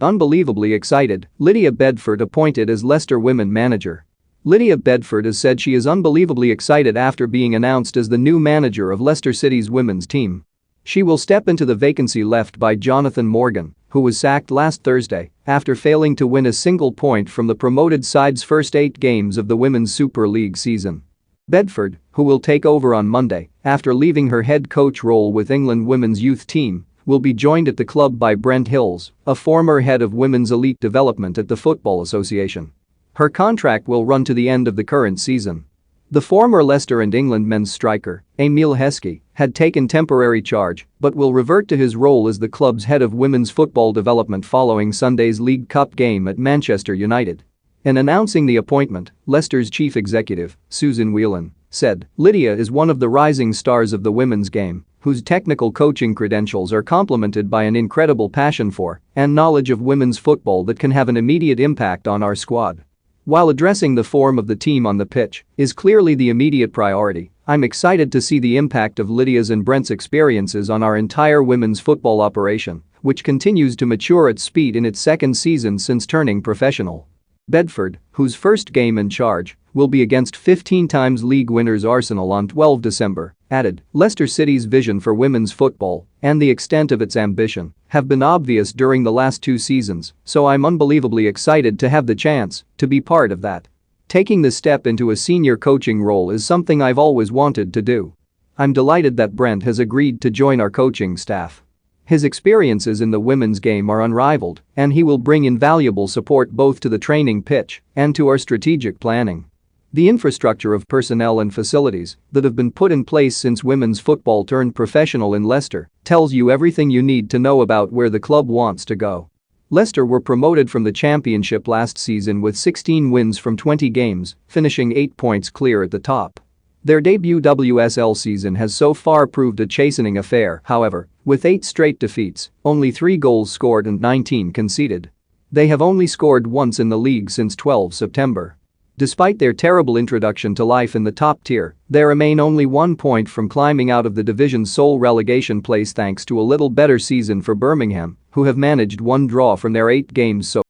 Unbelievably excited, Lydia Bedford appointed as Leicester Women manager. Lydia Bedford has said she is unbelievably excited after being announced as the new manager of Leicester City's women's team. She will step into the vacancy left by Jonathan Morgan, who was sacked last Thursday after failing to win a single point from the promoted side's first 8 games of the Women's Super League season. Bedford, who will take over on Monday after leaving her head coach role with England women's youth team, will be joined at the club by Brent Hills, a former head of women's elite development at the Football Association. Her contract will run to the end of the current season. The former Leicester and England men's striker, Emile Heskey, had taken temporary charge but will revert to his role as the club's head of women's football development following Sunday's League Cup game at Manchester United. In announcing the appointment, Leicester's chief executive, Susan Whelan, said, "Lydia is one of the rising stars of the women's game, whose technical coaching credentials are complemented by an incredible passion for and knowledge of women's football that can have an immediate impact on our squad. While addressing the form of the team on the pitch is clearly the immediate priority, I'm excited to see the impact of Lydia's and Brent's experiences on our entire women's football operation, which continues to mature at speed in its second season since turning professional." Bedford, whose first game in charge will be against 15 times league winners Arsenal on 12 December, added, "Leicester City's vision for women's football and the extent of its ambition have been obvious during the last 2 seasons, so I'm unbelievably excited to have the chance to be part of that. Taking the step into a senior coaching role is something I've always wanted to do. I'm delighted that Brent has agreed to join our coaching staff. His experiences in the women's game are unrivaled, and he will bring invaluable support both to the training pitch and to our strategic planning. The infrastructure of personnel and facilities that have been put in place since women's football turned professional in Leicester tells you everything you need to know about where the club wants to go." Leicester were promoted from the Championship last season with 16 wins from 20 games, finishing 8 points clear at the top. Their debut WSL season has so far proved a chastening affair, however, with 8 straight defeats, only 3 goals scored and 19 conceded. They have only scored once in the league since 12 September. Despite their terrible introduction to life in the top tier, they remain only 1 point from climbing out of the division's sole relegation place thanks to a little better season for Birmingham, who have managed 1 draw from their 8 games so